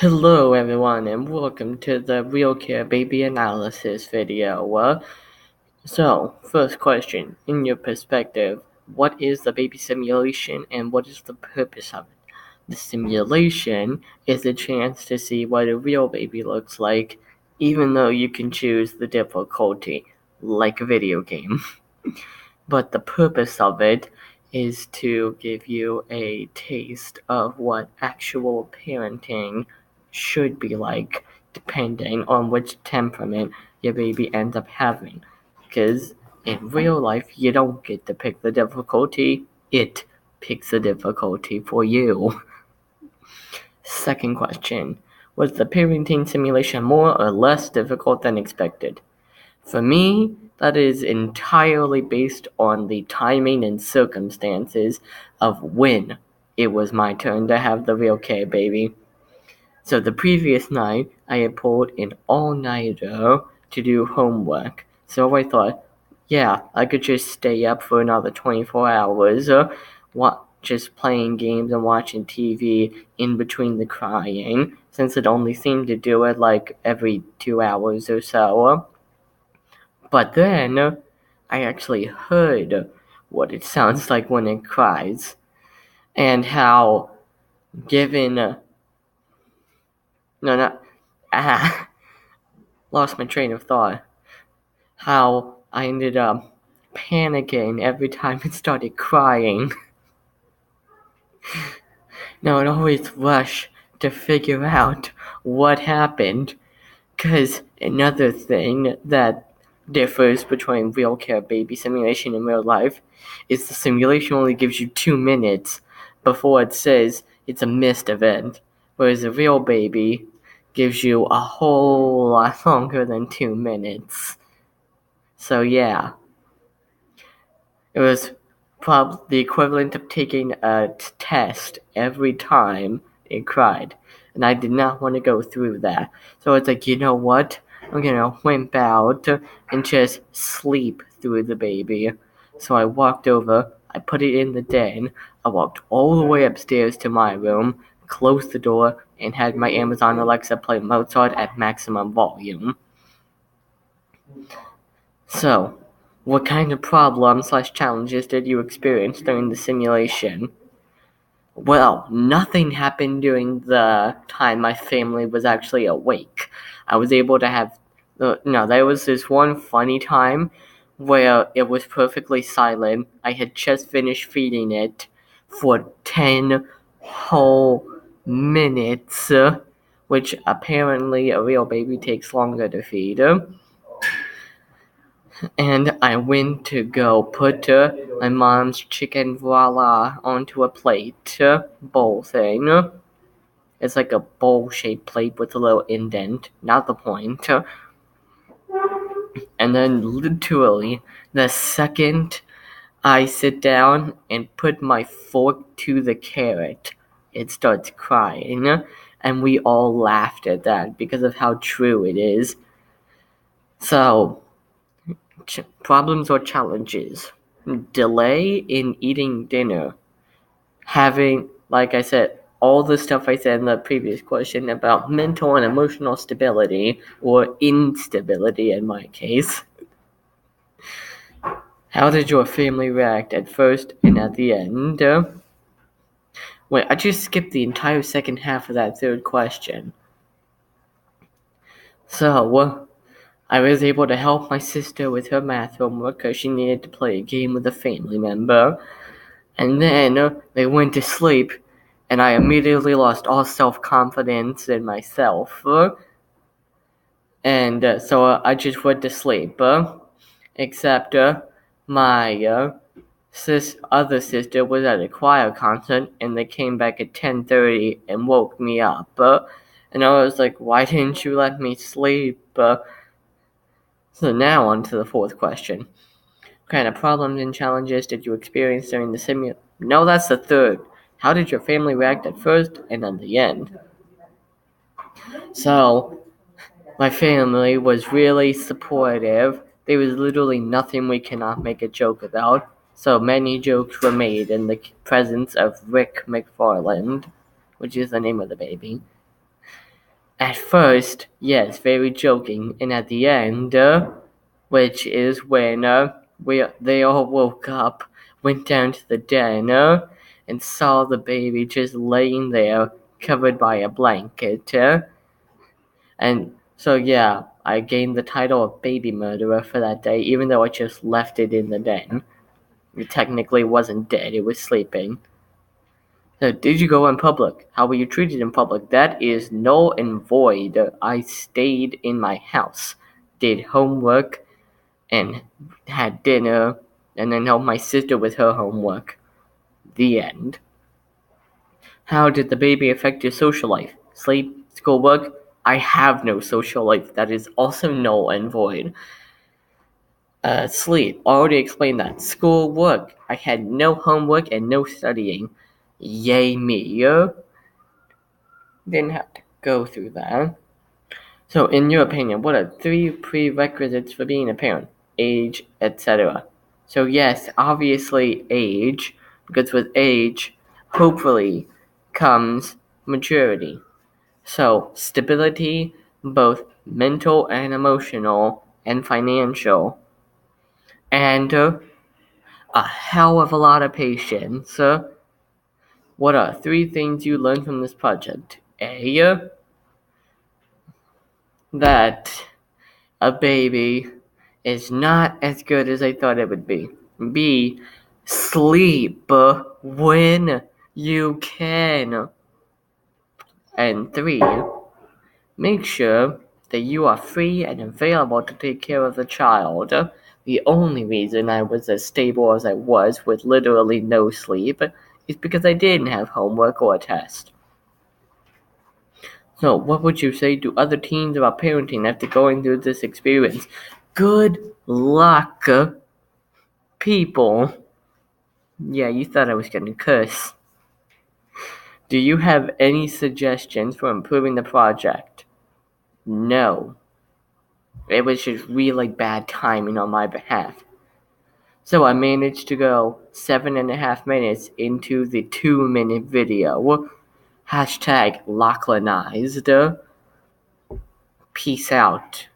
Hello everyone and welcome to the RealCare baby analysis video. So, first question, in your perspective, what is the baby simulation and what is the purpose of it? The simulation is a chance to see what a real baby looks like, even though you can choose the difficulty, like a video game. But the purpose of it is to give you a taste of what actual parenting should be like, depending on which temperament your baby ends up having. Because in real life, you don't get to pick the difficulty, it picks the difficulty for you. Second question, was the parenting simulation more or less difficult than expected? For me, that is entirely based on the timing and circumstances of when it was my turn to have the RealCare baby. So the previous night, I had pulled an all-nighter to do homework. So I thought, yeah, I could just stay up for another 24 hours, just playing games and watching TV in between the crying, since it only seemed to do it like every 2 hours or so. But then I actually heard what it sounds like when it cries, and how given no not lost my train of thought. How I ended up panicking every time it started crying. Now I'd always rush to figure out what happened, because another thing that differs between RealCare baby simulation and real life is the simulation only gives you 2 minutes before it says it's a missed event, whereas a real baby gives you a whole lot longer than 2 minutes. So yeah, it was probably the equivalent of taking a test every time it cried. And I did not want to go through that. So it's like, you know what? I'm gonna wimp out and just sleep through the baby. So I walked over, I put it in the den, I walked all the way upstairs to my room, closed the door, and had my Amazon Alexa play Mozart at maximum volume. So, what kind of problems/challenges did you experience during the simulation? Well, nothing happened during the time my family was actually awake. I was able to have there was this one funny time where it was perfectly silent. I had just finished feeding it for 10 whole minutes, which apparently a real baby takes longer to feed. And I went to go put my mom's chicken voila onto a plate bowl thing. It's like a bowl-shaped plate with a little indent, not the point. And then literally, the second I sit down and put my fork to the carrot, it starts crying. And we all laughed at that because of how true it is. So, problems or challenges? Delay in eating dinner. Having, like I said, all the stuff I said in the previous question about mental and emotional stability, or instability in my case. How did your family react at first and at the end? Wait, I just skipped the entire second half of that third question. So, I was able to help my sister with her math homework because she needed to play a game with a family member. And then they went to sleep, and I immediately lost all self-confidence in myself. And so I just went to sleep. Except my other sister was at a choir concert, and they came back at 10:30 and woke me up. And I was like, why didn't you let me sleep? So now on to the fourth question. What kind of problems and challenges did you experience during the simulation? No, that's the third. How did your family react at first and at the end? So, my family was really supportive. There was literally nothing we cannot make a joke about. So many jokes were made in the presence of Rick McFarland, which is the name of the baby. At first, yes, very joking, and at the end, which is when they all woke up, went down to the den, and saw the baby just laying there, covered by a blanket. And so, yeah, I gained the title of baby murderer for that day, even though I just left it in the den. It technically wasn't dead, it was sleeping. So, did you go in public? How were you treated in public? That is null and void. I stayed in my house, did homework, and had dinner, and then helped my sister with her homework. The end. How did the baby affect your social life? Sleep, schoolwork? I have no social life. That is also null and void. Sleep. Already explained that. Schoolwork. I had no homework and no studying. Yay me. Didn't have to go through that. So, in your opinion, what are 3 prerequisites for being a parent? Age, etc. So, yes, obviously age, because with age, hopefully, comes maturity. So, stability, both mental and emotional, and financial, and a hell of a lot of patience. What are 3 things you learned from this project? A, that a baby is not as good as I thought it would be. B, sleep when you can. And 3, make sure that you are free and available to take care of the child. The only reason I was as stable as I was with literally no sleep is because I didn't have homework or a test. So, what would you say to other teens about parenting after going through this experience? Good luck, people. Yeah, you thought I was going to curse. Do you have any suggestions for improving the project? No. It was just really bad timing on my behalf. So I managed to go 7.5 minutes into the 2-minute video. Hashtag Lachlanized. Peace out.